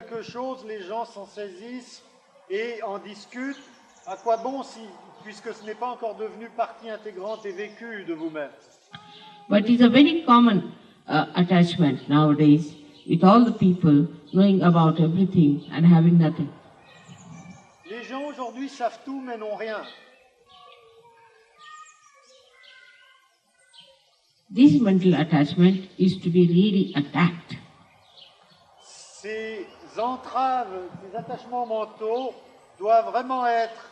quelque chose, les gens s'en saisissent et en discutent. À quoi bon puisque ce n'est pas encore devenu partie intégrante et vécue de vous-même? But it's a very common attachment nowadays with all the people knowing about everything and having nothing. Les gens aujourd'hui savent tout mais n'ont rien. This mental attachment is to be really attacked. Ces entraves, ces attachements mentaux doivent vraiment être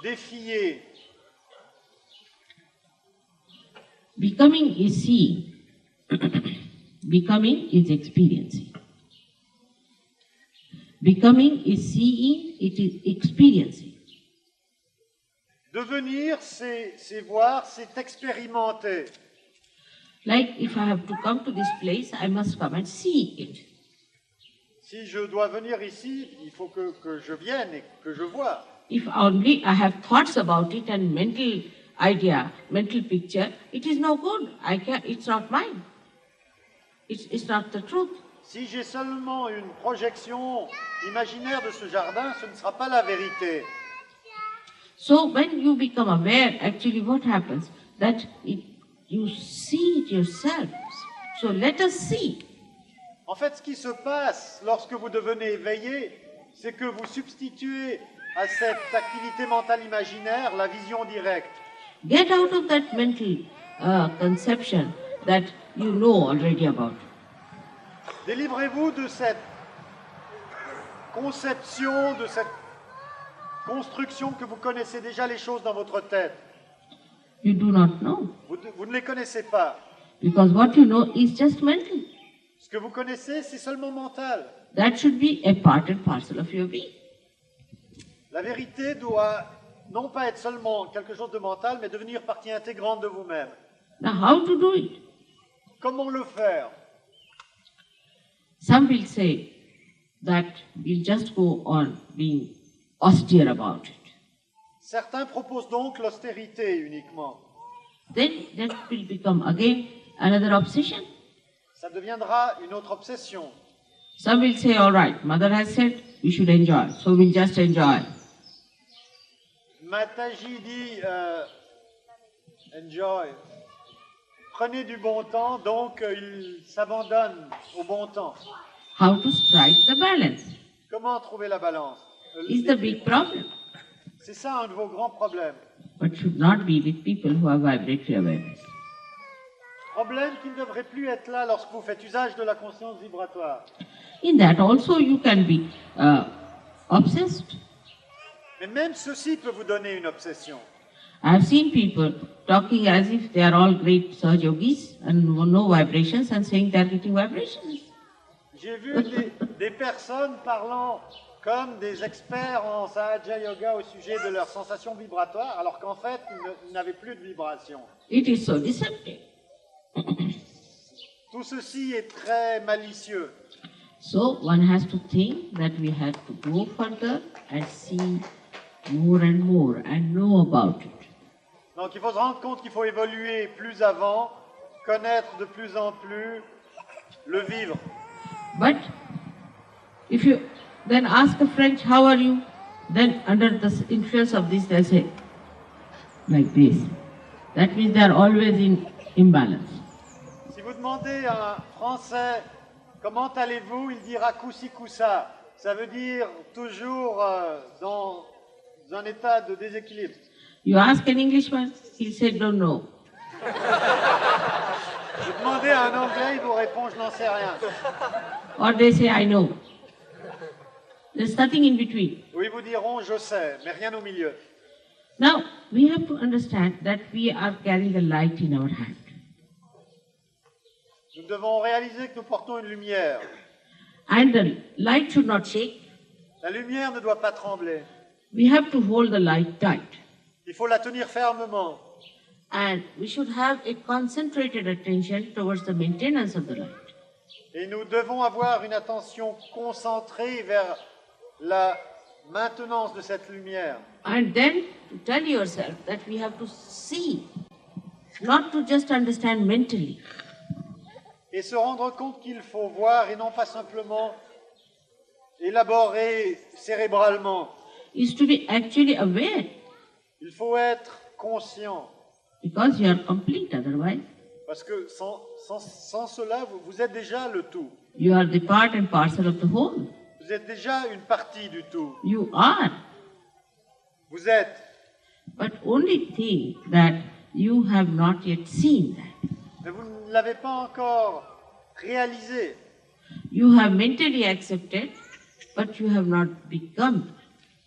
défiés. Becoming is seeing. Becoming is experiencing. Becoming is seeing, it is experiencing. Devenir, c'est voir, c'est expérimenter. Like if I have to come to this place, I must come and see it. Si je dois venir ici, il faut que je vienne et que je vois. If only I have thoughts about it and mental idea, mental picture, it is no good. It's not mine. It's not the truth. Si j'ai seulement une projection imaginaire de ce jardin, ce ne sera pas la vérité. So when you become aware, actually what happens? That you see it yourself. So let us see. En fait, ce qui se passe lorsque vous devenez éveillé, c'est que vous substituez à cette activité mentale imaginaire la vision directe. Get out of that mental conception that you know already about. Délivrez-vous de cette conception, de cette construction que vous connaissez déjà les choses dans votre tête. You do not know. Vous ne les connaissez pas. Because what you know is just mental. Ce que vous connaissez, c'est seulement mental. That should be a part and parcel of your being. La vérité doit non pas être seulement quelque chose de mental, mais devenir partie intégrante de vous-même. Now how to do it? Comment le faire? Some will say that we'll just go on being austere about it. Certains proposent donc l'austérité uniquement. Then that will become again another obsession. Ça deviendra une autre obsession. Some will say, all right, Mother has said we should enjoy, so we'll just enjoy. Mataji dit enjoy. Prenez du bon temps, donc il s'abandonne au bon temps. How to strike the balance Comment trouver la balance? is the big problem. C'est ça un de vos grands problèmes. But should not be with people who have vibratory awareness. Problème qui ne devrait plus être là lorsque vous faites usage de la conscience vibratoire. In that also you can be obsessed. Mais même ceci peut vous donner une obsession. I have seen people talking as if they are all great Sahaja yogis and no vibrations and saying they are getting vibrations. J'ai vu des personnes parlant comme des experts en Sahaja Yoga au sujet de leurs sensations vibratoires, alors qu'en fait, ils n'avaient plus de vibrations. It is so deceptive. Tout ceci est très malicieux. So one has to think that we have to go further and see more and know about it. Donc il faut se rendre compte qu'il faut évoluer plus avant, connaître de plus en plus, le vivre. But if you then ask a French, how are you? Then under the influence of this, they say, like this. That means they are always in imbalance. Si vous demandez à un Français comment allez-vous, il dira coussi coussa. Ça veut dire toujours dans un état de déséquilibre. You ask an Englishman, he'll say, don't know. Vous demandez à un Anglais, il vous répond je n'en sais rien. Or they say, I know. There's nothing in between. Ou ils vous diront je sais, mais rien au milieu. Now, we have to understand that we are carrying a light in our hand. Nous devons réaliser que nous portons une lumière. And the light should not shake. La lumière ne doit pas trembler. We have to hold the light tight. Il faut la tenir fermement. And we should have a concentrated attention towards the maintenance of the light. Et nous devons avoir une attention concentrée vers la maintenance de cette lumière. And then to tell yourself that we have to see, not to just understand mentally. Et se rendre compte qu'il faut voir et non pas simplement élaborer cérébralement. is to be actually aware, Il faut être conscient. because you are complete otherwise. Parce que sans cela, vous êtes déjà le tout. You are the part and parcel of the whole. Vous êtes déjà une partie du tout. You are. Vous êtes. But only think that you have not yet seen that. Mais vous ne l'avez pas encore réalisé. You have mentally accepted, but you have not become.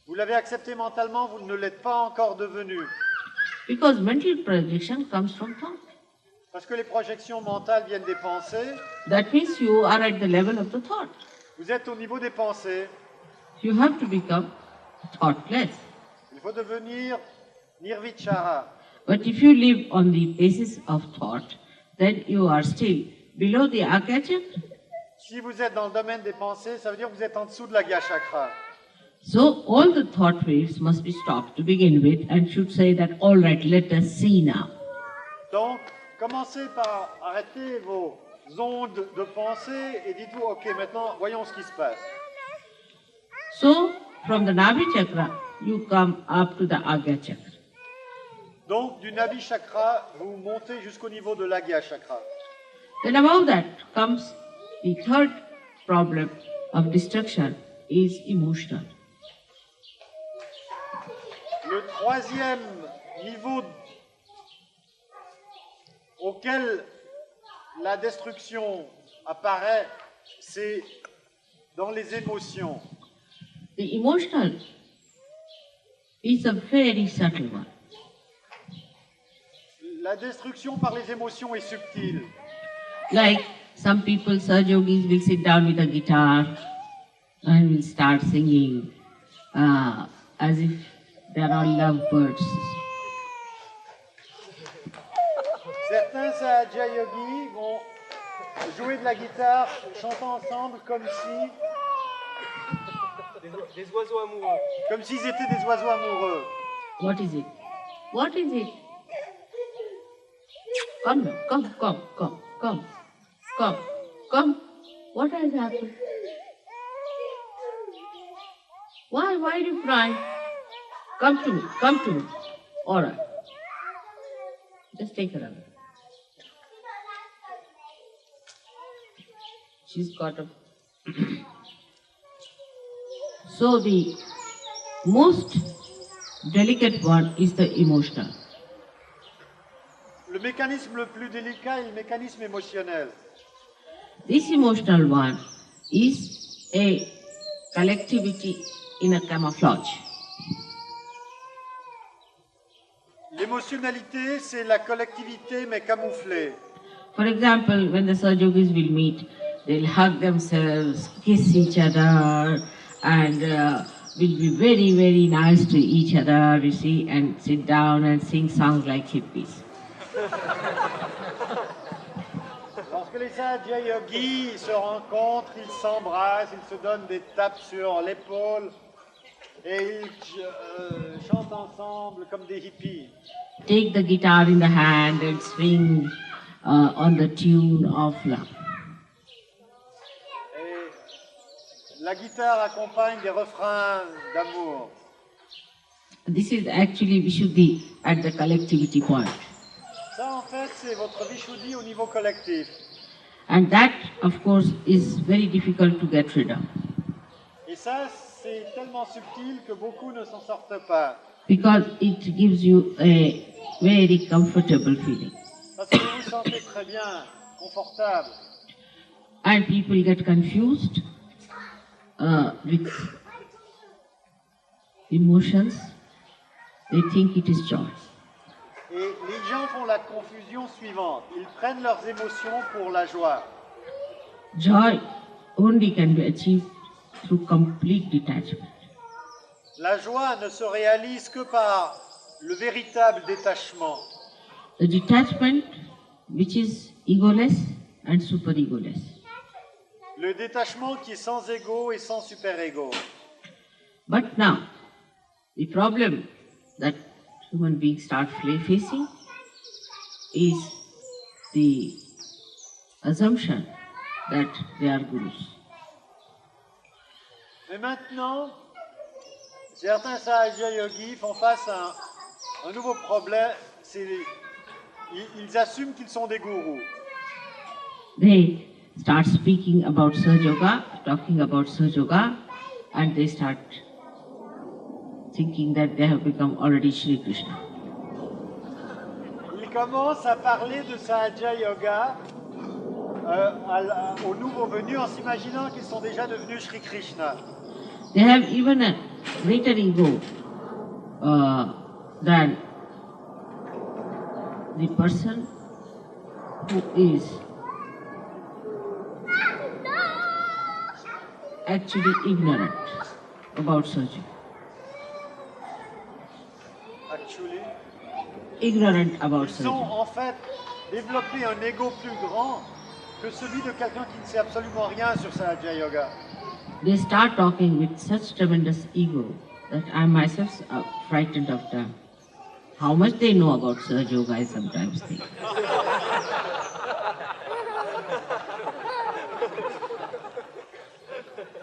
Vous l'avez accepté mentalement, vous ne l'êtes pas encore devenu. Because mental projection comes from thought. Parce que les projections mentales viennent des pensées. That means you are at the level of the thought. Vous êtes au niveau des pensées. You have to become thoughtless. Il faut devenir nirvichara. But if you live on the basis of thought, then you are still below the Akachakra. Si vous êtes dans le domaine des pensées, ça veut dire que vous êtes en dessous de la Chakra. So all the thought waves must be stopped to begin with and should say that, all right, let us see now. Donc, commencez par arrêter vos ondes de pensée et dites-vous, ok, maintenant, voyons ce qui se passe. So, from the Nabi Chakra, you come up to the Agya Chakra. Donc, du Nabi Chakra, vous montez jusqu'au niveau de l'Agya Chakra. Then above that comes the third problem of destruction is emotional. Le troisième niveau auquel la destruction apparaît, c'est dans les émotions. The emotional is a very subtle one. La destruction par les émotions est subtile. Like some people, Sahaja Yogis will sit down with a guitar and will start singing as if they are all lovebirds. Certains Sahaja Yogis vont jouer de la guitare, chanter ensemble comme si... Des oiseaux amoureux. Comme s'ils étaient des oiseaux amoureux. What is it? What is it? Come now, come. What has happened? Why are you crying? Come to me. All right. Just take her away. She's got a... So the most delicate one is the emotional. Le mécanisme le plus délicat est le mécanisme émotionnel. This emotional one is a collectivity in a camouflage. L'émotionnalité, c'est la collectivité mais camouflée. For example, when the Sahaja-yogis will meet, they'll hug themselves, kiss each other, and will be very, very nice to each other, you see, and sit down and sing songs like hippies. Lorsque les Sahaja Yogis se rencontrent, ils s'embrassent, ils se donnent des tapes sur l'épaule et ils chantent ensemble comme des hippies. Take the guitar in the hand and swing on the tune of love. Et la guitare accompagne des refrains d'amour. This is actually Vishuddhi at the collectivity point. Ça, en fait, c'est votre Vishuddhi au niveau collectif. And that, of course, is very difficult to get rid of. Et ça, c'est tellement subtil que beaucoup ne s'en sortent pas. Because it gives you a very comfortable feeling. Parce que vous vous sentez très bien, confortable. And people get confused with emotions. They think it is joy. Et les gens font la confusion suivante. Ils prennent leurs émotions pour la joie. Joy only can be achieved through complete detachment. La joie ne se réalise que par le véritable détachement. The detachment which is egoless and super-egoless. Le détachement qui est sans ego et sans super-ego. But now, the problem that human beings start facing is the assumption that they are gurus. Mais maintenant, certains Sahaja Yogis font face à un nouveau problème, ils assument qu'ils sont des gourous. They start speaking about Sahaja Yoga, talking about Sahaja Yoga, and they start thinking that they have become already Shri Krishna. Ils commencent à parler de Sahaja Yoga aux nouveaux venus en s'imaginant qu'ils sont déjà devenus Shri Krishna. They have even a greater ego than the person who is actually ignorant about Sahaja. Actually, Ignorant about ils ont Sahaja. en fait développé un ego plus grand que celui de quelqu'un qui ne sait absolument rien sur Sahaja Yoga. They start talking with such tremendous ego that I myself am frightened of them. How much they know about Sahaja Yoga, I sometimes think.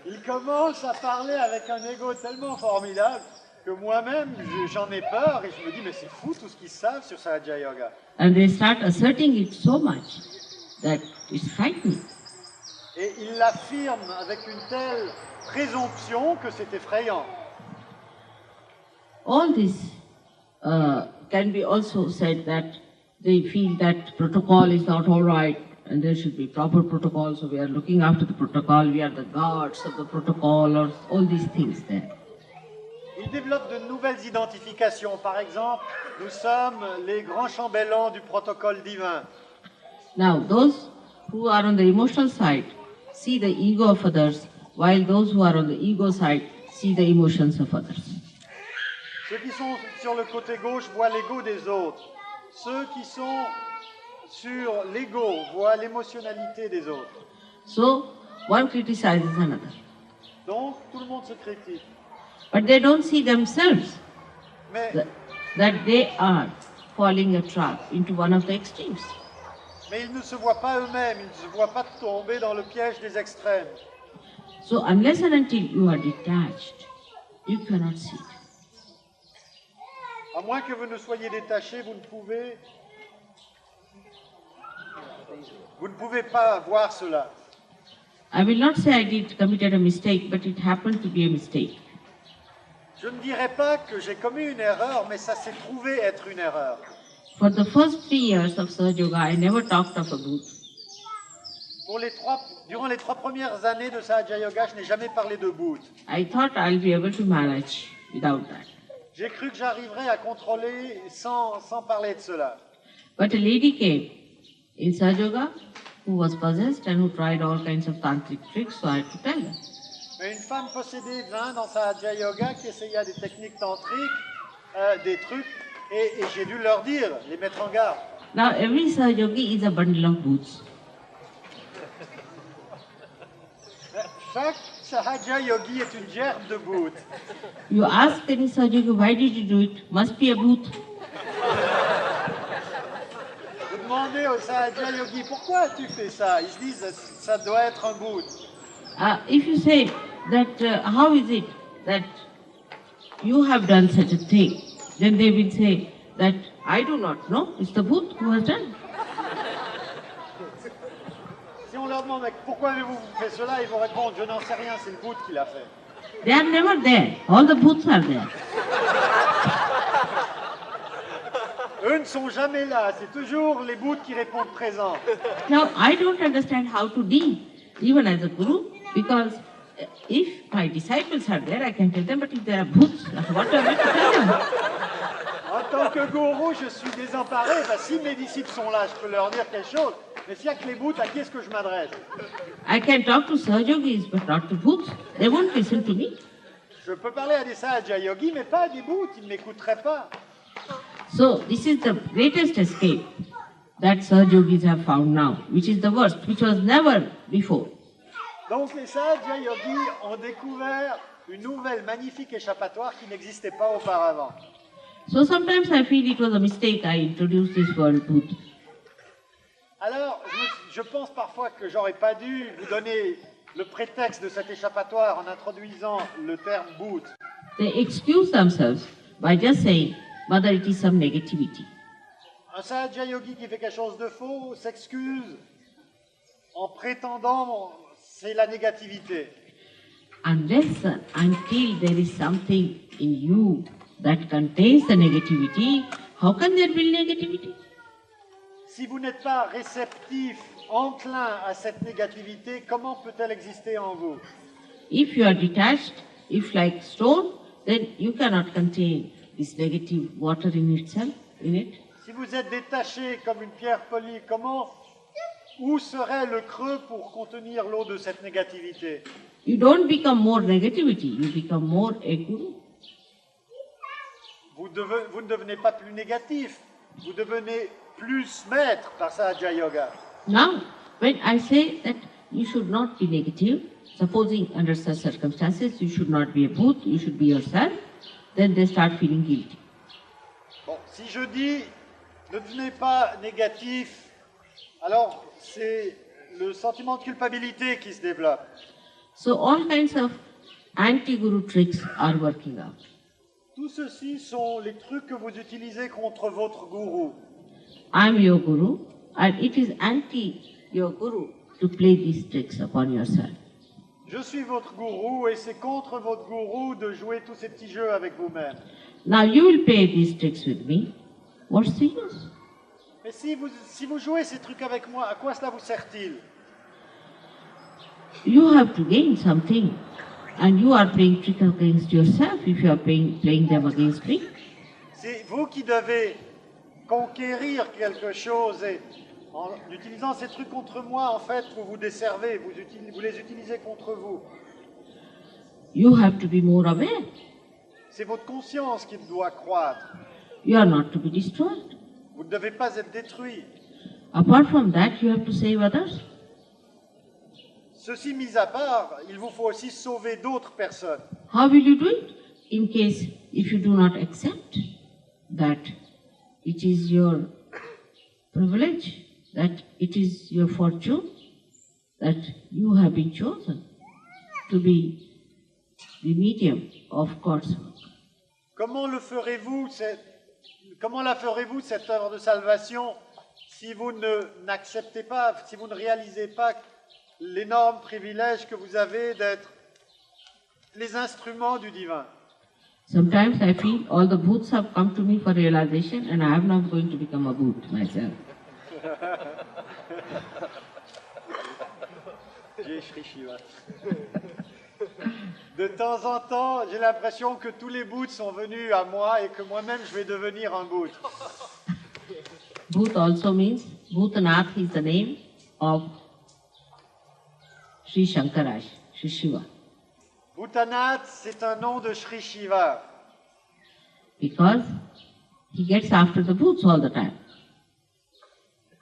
Ils commencent à parler avec un ego tellement formidable que moi-même, j'en ai peur et je me dis, mais c'est fou tout ce qu'ils savent sur Sahaja Yoga. And they start asserting it so much that it's frightening. Et ils l'affirment avec une telle présomption que c'est effrayant. All this can be also said that they feel that protocol is not all right and there should be proper protocol, so we are looking after the protocol, we are the guards of the protocol, or all these things there. Ils développent de nouvelles identifications. Par exemple, nous sommes les grands chambellans du protocole divin. Now, those who are on the emotional side see the ego of others, while those who are on the ego side see the emotions of others. Ceux qui sont sur le côté gauche voient l'ego des autres. Ceux qui sont sur l'ego voient l'émotionnalité des autres. So, one criticizes another. Donc, tout le monde se critique. But they don't see themselves Mais, that they are falling a trap into one of the extremes. mais ils ne se voient pas eux-mêmes, ils ne se voient pas tomber dans le piège des extrêmes. So, unless and until you are detached, you cannot see it. À moins que vous ne soyez détaché, vous ne pouvez pas voir cela. I will not say I did committed a mistake, but it happened to be a mistake. Je ne dirais pas que j'ai commis une erreur, mais ça s'est trouvé être une erreur. For the first 3 years of Sahaja Yoga, I never talked of a booth. Durant les 3 premières années de Sahaja Yoga, je n'ai jamais parlé de boot. I thought I'll be able to manage without that. J'ai cru que j'arriverais à contrôler sans parler de cela. But a lady came in Sahaja Yoga who was possessed and who tried all kinds of tantric tricks, so I had to tell her. Mais une femme possédée vint dans Sahaja Yoga qui essaya des techniques tantriques, des trucs, et j'ai dû leur dire, les mettre en garde. Now every Sahaja Yogi is a bundle of boots. Chaque Sahaja Yogi est une gerbe de boot. You ask any Sahaja Yogi, why did you do it? Must be a booth. Vous demandez au Sahaja Yogi, pourquoi tu fais ça? Ils se disent, ça doit être un boot. If you say that, how is it that you have done such a thing, then they will say that I do not know, it's the Buddha who has done. Si on leur demande pourquoi avez-vous fait cela, ils vont répondre, je n'en sais rien, c'est le boot qui l'a fait. They are never there. All the Buddhas are there. Eux ne sont jamais là, c'est toujours les boots qui répondent présents. Now, I don't understand how to deal, even as a guru, because if my disciples are there, I can tell them, but if there are Buddhas, what am I to tell them? En tant que gourou, je suis désemparé. Ben, si mes disciples sont là, je peux leur dire quelque chose. Mais s'il n'y a que les boots, à qui est-ce que je m'adresse? I can talk to Sahaja Yogis, but not to Buddhas. They won't listen to me. Je peux parler à des Sahaja Yogis, mais pas à des boots, ils ne m'écouteraient pas. So, this is the greatest escape that Sahaja Yogis have found now, which is the worst, which was never before. Donc les Sahaja Yogis ont découvert une nouvelle magnifique échappatoire qui n'existait pas auparavant. So sometimes I feel it was a mistake I introduced this word Buddha. Alors, je pense parfois que j'aurais pas dû vous donner le prétexte de cet échappatoire en introduisant le terme boot. They excuse themselves by just saying, whether it is some negativity. Un Sahaja Yogi qui fait quelque chose de faux s'excuse en prétendant c'est la négativité. Unless until there is something in you that contains the negativity, how can there be negativity? Si vous n'êtes pas réceptif, enclin à cette négativité, comment peut-elle exister en vous? If you are detached, if like stone, then you cannot contain this negative water in itself, in it. Si vous êtes détaché comme une pierre polie, où serait le creux pour contenir l'eau de cette négativité? You don't become more negativity, you become more a guru. Vous ne devenez pas plus négatif, vous devenez plus maître par Sahaja Yoga. Now, when I say that you should not be negative, supposing under such circumstances you should not be a booth, you should be yourself, then they start feeling guilty. Bon, si je dis ne devenez pas négatif, alors c'est le sentiment de culpabilité qui se développe. So all kinds of anti-guru tricks are working out. Tout ceci sont les trucs que vous utilisez contre votre gourou. I am your guru, and it is anti your guru to play these tricks upon yourself. Je suis votre gourou et c'est contre votre gourou de jouer tous ces petits jeux avec vous-même. Now you will play these tricks with me. What's the use? Mais si vous jouez ces trucs avec moi, à quoi cela vous sert-il? You have to gain something, and you are playing tricks against yourself if you are playing them against me. C'est vous qui devez conquérir quelque chose et en utilisant ces trucs contre moi, en fait, vous vous desservez, vous les utilisez contre vous. You have to be more aware. C'est votre conscience qui doit croître. You are not to be destroyed. Vous ne devez pas être détruit. Apart from that, you have to save others. Ceci mis à part, il vous faut aussi sauver d'autres personnes. How will you do it? In case if you do not accept that it is your privilege, that it is your fortune, that you have been chosen to be the medium of God's work. Comment la ferez-vous cette œuvre de salvation si vous n'acceptez pas, si vous ne réalisez pas l'énorme privilège que vous avez d'être les instruments du divin? Sometimes I feel all the booths have come to me for realization and I am not going to become a booth myself. De temps en temps, j'ai l'impression que tous les booths sont venus à moi et que moi-même je vais devenir un booth. Booth also means, Bhutanath is the name of Sri Shankaraj, Sri Shiva. Bhutanath, c'est un nom de Sri Shiva. Because he gets after the booths all the time.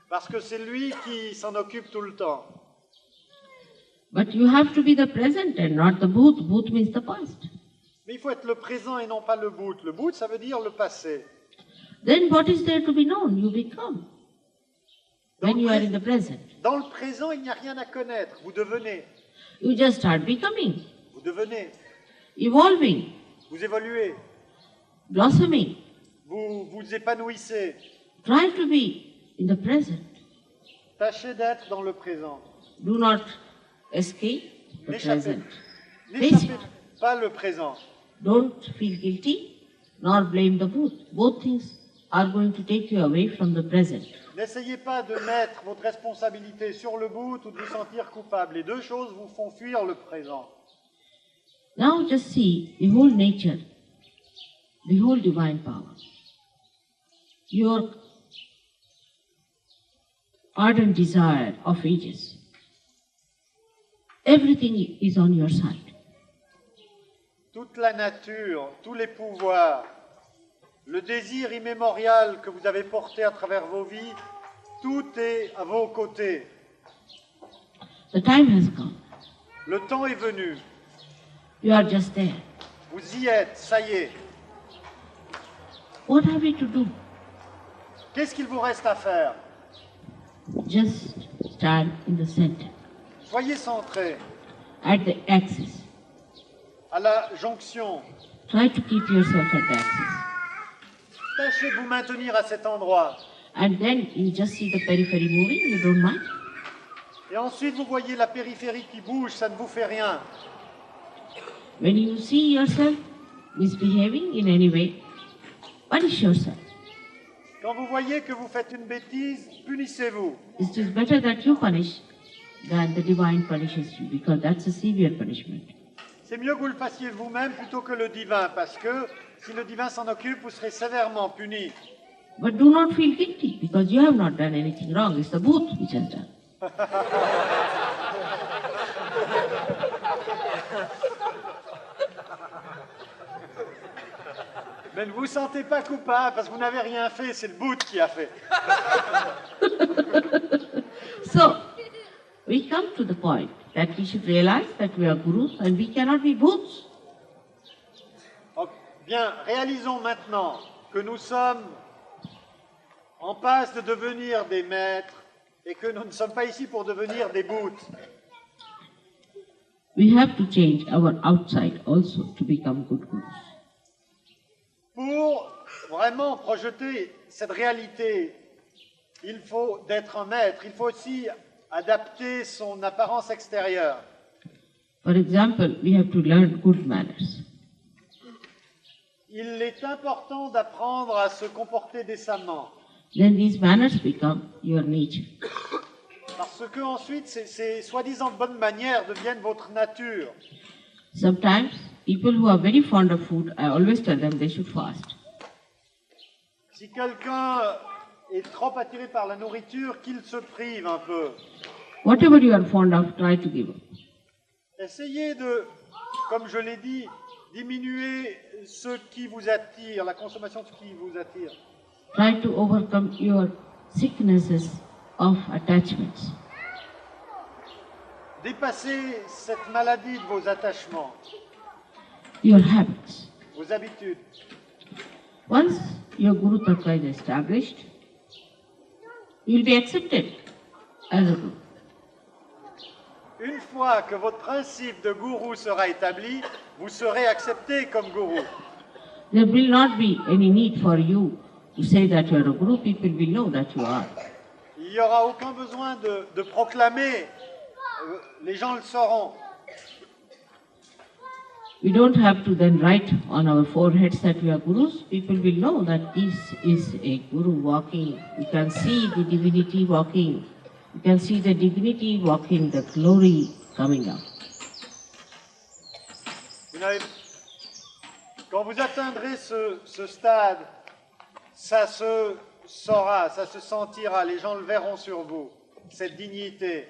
Parce que c'est lui qui s'en occupe tout le temps. But you have to be the present and not the booth. Booth means the past. Mais il faut être le présent et non pas le boot. Le boot, ça veut dire le passé. Then what is there to be known? You become. When you are in the present. Dans le présent, il n'y a rien à connaître. Vous devenez. You just start becoming. Vous devenez. Evolving. Vous évoluez. Blossoming. Vous vous épanouissez. Try to be in the present. Tâchez d'être dans le présent. Do not escape the present. N'échappez pas le présent. Don't feel guilty nor blame the booth. Both things are going to take you away from the present. N'essayez pas de mettre votre responsabilité sur le bout ou de vous sentir coupable. Les deux choses vous font fuir le présent. Now just see the whole nature, the whole divine power. Your ardent desire of ages. Everything is on your side. Toute la nature, tous les pouvoirs, le désir immémorial que vous avez porté à travers vos vies, tout est à vos côtés. The time has come. Le temps est venu. You are just there. Vous y êtes, ça y est. What have you to do? Qu'est-ce qu'il vous reste à faire? Just stand in the center. Soyez centrés. at the axis. à la jonction. Try to keep yourself at the axis. Tâchez de vous maintenir à cet endroit. And then you just see the periphery moving, you don't mind. Et ensuite, vous voyez la périphérie qui bouge, ça ne vous fait rien. When you see yourself misbehaving in any way, punish yourself. Quand vous voyez que vous faites une bêtise, punissez-vous. It is better that you punish than the divine punishes you, because that's a severe punishment. C'est mieux que vous le fassiez vous-même plutôt que le divin, parce que si le divin s'en occupe, vous serez sévèrement puni. But do not feel guilty, because you have not done anything wrong. It's the booth which has done. Mais ne vous sentez pas coupable parce que vous n'avez rien fait, c'est le bout qui a fait. So, we come to the point that we should realize that we are gurus and we cannot be booths. Donc, bien, réalisons maintenant que nous sommes en passe de devenir des maîtres et que nous ne sommes pas ici pour devenir des bouts. We have to change our outside also to become good gurus. Pour vraiment projeter cette réalité, il faut d'être un maître, il faut aussi adapter son apparence extérieure. For example, we have to learn good manners. Il est important d'apprendre à se comporter décemment. Then these manners become your nature. Parce que ensuite, ces soi-disant bonnes manières deviennent votre nature. Sometimes, people who are very fond of food, I always tell them they should fast. Si quelqu'un est trop attiré par la nourriture, qu'il se prive un peu. Whatever you are fond of, try to give up. Essayez de, comme je l'ai dit, diminuer ce qui vous attire, la consommation de ce qui vous attire. Try to overcome your sicknesses of attachments. Dépassez cette maladie de vos attachements, Your habits. vos habitudes. Once your Guru Tattva is established, you will be accepted as a Guru. Une fois que votre principe de gourou sera établi, vous serez accepté comme gourou. There will not be any need for you to say that you are a Guru. People will know that you are. Il n'y aura aucun besoin de proclamer, les gens le sauront. We don't have to then write on our foreheads that we are Gurus. People will know that this is a Guru walking. You can see the divinity walking. You can see the dignity walking, the glory coming up. Quand vous atteindrez ce stade, ça se saura, ça se sentira, les gens le verront sur vous, cette dignité.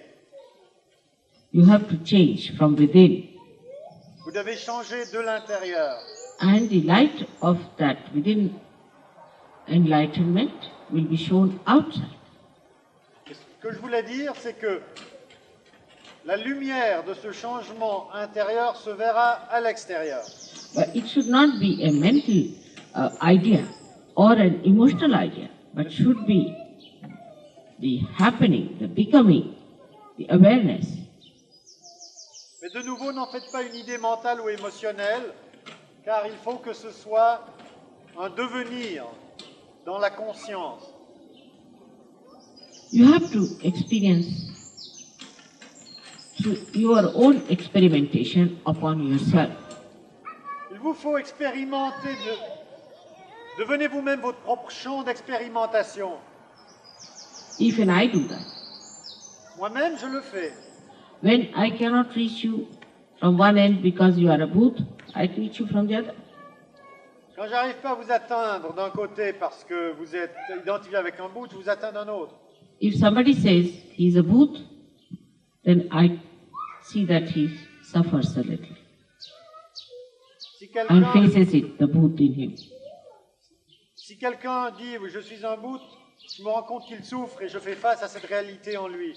You have to change from within. Vous devez changer de l'intérieur. And the light of that within enlightenment will be shown outside. Ce que je voulais dire, c'est que la lumière de ce changement intérieur se verra à l'extérieur. But it should not be a mental idea or an emotional idea, but should be the happening, the becoming, the awareness. Mais de nouveau, n'en faites pas une idée mentale ou émotionnelle, car il faut que ce soit un devenir dans la conscience. You have to experience through your own experimentation upon yourself. Il vous faut expérimenter, devenez vous-même votre propre champ d'expérimentation. Even I do that. Moi-même, je le fais. When I cannot reach you from one end because you are a booth, I reach you from the other. Quand j'arrive pas à vous atteindre d'un côté parce que vous êtes identifié avec un bout, je vous atteins d'un autre. If somebody says he's a booth, then I see that he suffers a little Si and quelqu'un faces it, the booth in him. si quelqu'un dit je suis un bout, je me rends compte qu'il souffre et je fais face à cette réalité en lui.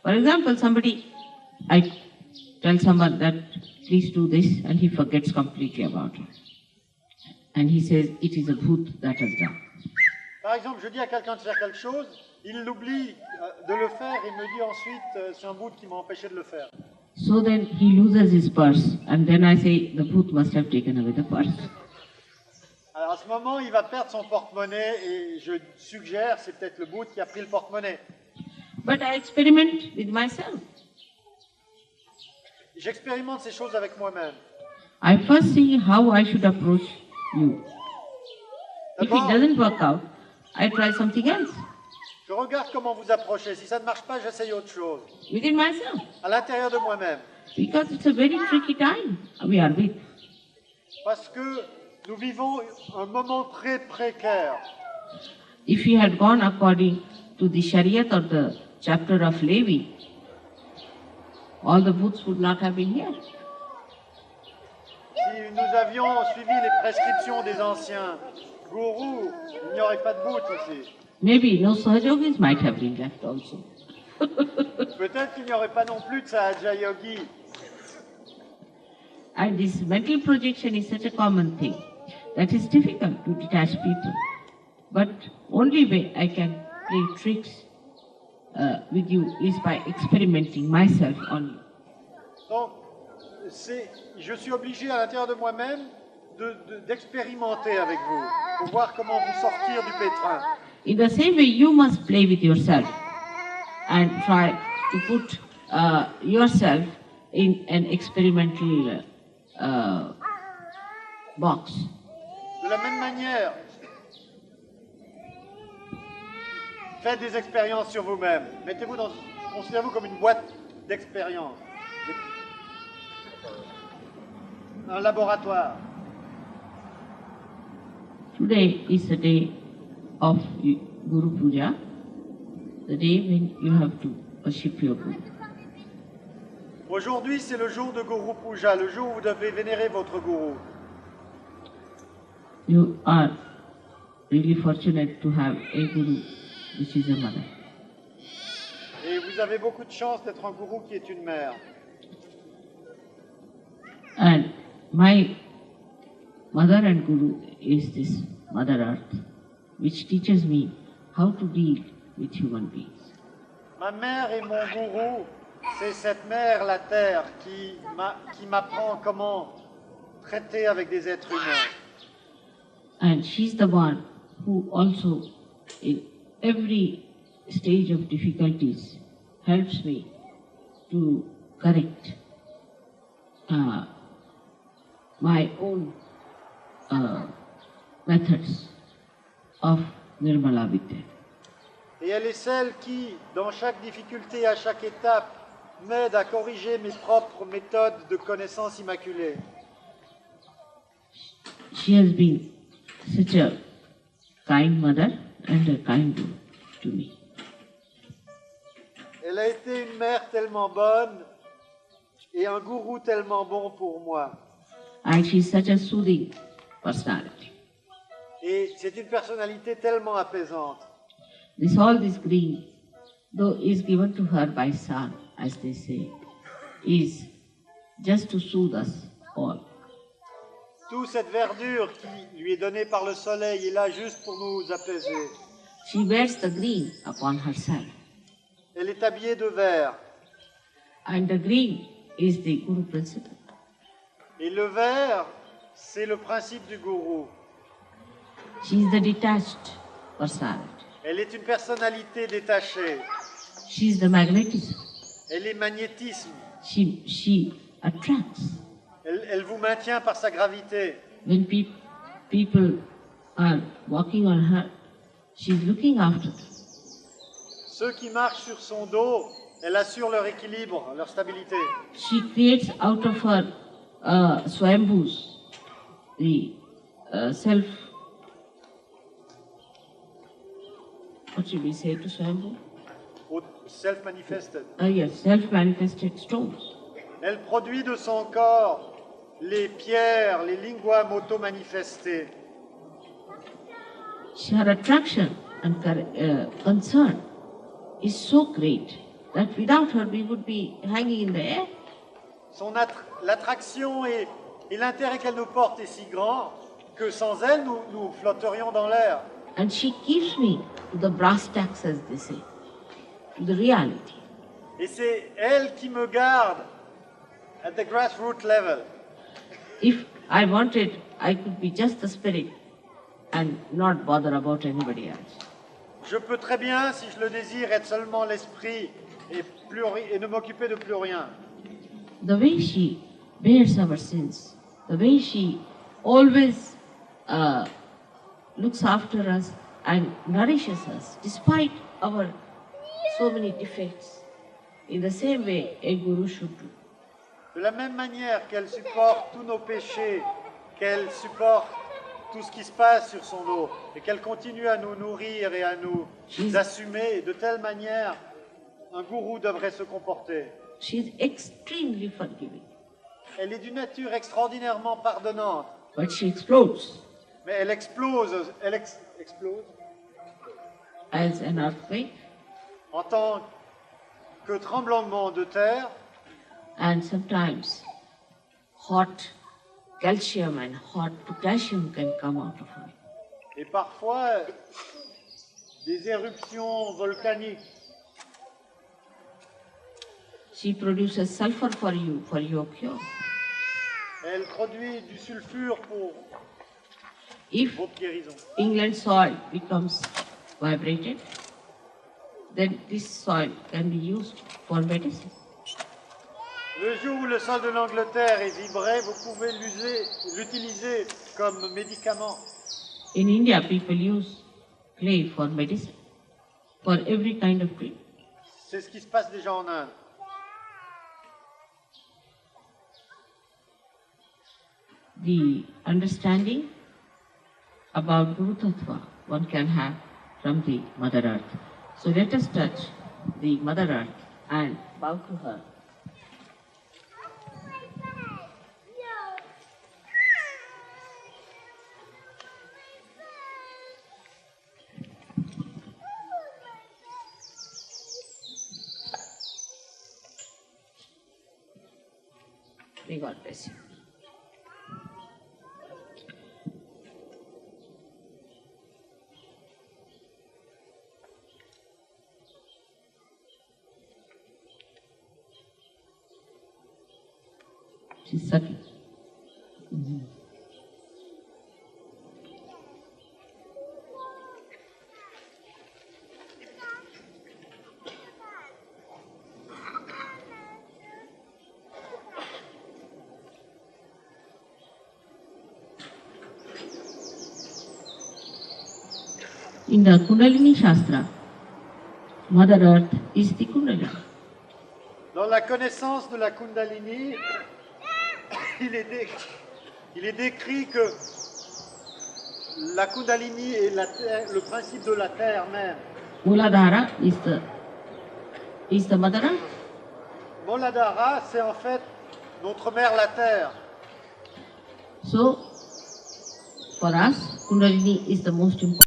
For example, I tell someone that please do this and he forgets completely about it. And he says it is a booth that has done. Par exemple, je dis à quelqu'un de faire quelque chose, il l'oublie de le faire et me dit ensuite c'est un bout qui m'a empêché de le faire. So then he loses his purse, and then I say the Bhut must have taken away the purse. Alors à ce moment, il va perdre son porte-monnaie et je suggère, c'est peut-être le Bhut qui a pris le porte-monnaie. But I experiment with myself. J'expérimente ces choses avec moi-même. I first see how I should approach you. If it D'abord, doesn't work out, I try something else je regarde comment vous approchez. Si ça ne marche pas, j'essaye autre chose. within myself. À l'intérieur de moi-même. Because it's a very tricky time we are with. Parce que nous vivons un moment très précaire. If we had gone according to the Shariat or the chapter of Levi, all the Bhuts would not have been here. Si nous avions suivi les prescriptions des anciens gourous, il n'y aurait pas de Bhut ici. Maybe no Sahajogis might have been left also. Peut-être qu'il n'y aurait pas non plus de Sahaja Yogi. And this mental projection is such a common thing that is difficult to detach people. But only way I can play tricks with you is by experimenting myself on you. Donc, je suis obligé à l'intérieur de moi-même d'expérimenter avec vous pour voir comment vous sortir du pétrin. In the same way, you must play with yourself and try to put yourself in an experimental box. De la même manière, faites des expériences sur vous-même. Considérez-vous comme une boîte d'expérience, un laboratoire. Today is the day of Guru Puja, the day when you have to worship your Guru. Aujourd'hui, c'est le jour de Guru Puja, le jour où vous devez vénérer votre gourou. You are really fortunate to have a Guru which is a mother. Et vous avez beaucoup de chance d'être un gourou qui est une mère. And my mother and Guru is this Mother Earth, which teaches me how to deal with human beings. Ma mère et mon gourou, c'est cette mère, la Terre, qui m'apprend comment traiter avec des êtres humains. And she's the one who also, in every stage of difficulties, helps me to correct my own methods of Nirmala Vidya. Et elle est celle qui, dans chaque difficulté, à chaque étape, m'aide à corriger mes propres méthodes de connaissance immaculée. She has been such a kind mother and a kind guru to me. Elle a été une mère tellement bonne et un gourou tellement bon pour moi. And she's such a soothing personality. Et c'est une personnalité tellement apaisante. All this green, though is given to her by sun, as they say, is just to soothe us all. Toute cette verdure qui lui est donnée par le soleil est là juste pour nous apaiser. She wears the green upon herself. Elle est habillée de vert. And the green is the Guru principle. Et le vert, c'est le principe du gourou. She is the detached personality. Elle est une personnalité détachée. She is the magnetism. Elle est magnétisme. She attracts. Elle vous maintient par sa gravité. When people are walking on her, she's looking after them. Ceux qui marchent sur son dos, elle assure leur équilibre, leur stabilité. She creates out of her swambhus the self. What should we say to swambhu? Self-manifested. Yes, self-manifested stones. Elle produit de son corps les pierres, les lingua auto-manifestées. Her attraction and concern is so great that without her we would be hanging in the air. L'attraction et l'intérêt qu'elle nous porte est si grand que sans elle, nous flotterions dans l'air. And she keeps me to the brass tacks, as they say, to the reality. Et c'est elle qui me garde at the grassroots level. If I wanted, I could be just the spirit and not bother about anybody else. Je peux très bien, si je le désire, être seulement l'esprit et ne m'occuper de plus rien. The way she bears our sins, the way she always looks after us and nourishes us despite our so many defects. In the same way, a guru should do. De la même manière qu'elle supporte tous nos péchés, qu'elle supporte tout ce qui se passe sur son dos, et qu'elle continue à nous nourrir et à nous assumer, de telle manière, un gourou devrait se comporter. She is extremely forgiving, Elle est d'une nature extraordinairement pardonnante, but she explodes mais elle explose as an earthquake, en tant que tremblement de terre, and sometimes hot calcium and hot potassium can come out of her. et parfois des éruptions volcaniques. She produces sulfur for you, for your cure. Elle produit du sulfure pour If votre guérison. England's soil becomes vibrated, then this soil can be used for medicine. Le jour où le sol de l'Angleterre est vibré, vous pouvez l'utiliser comme médicament. In India, people use clay for medicine, for every kind of treatment. C'est ce qui se passe déjà en Inde. The understanding about Guru Tattva one can have from the Mother Earth. So let us touch the Mother Earth and bow to her. May God bless you. She's sucking. In the Kundalini Shastra, Mother Earth is the Kundalini. Dans la connaissance de la Kundalini, il est décrit que la Kundalini est le principe de la terre même. Muladhara is the Mother Earth. Muladhara, c'est en fait notre mère la terre. So, for us, Kundalini is the most important.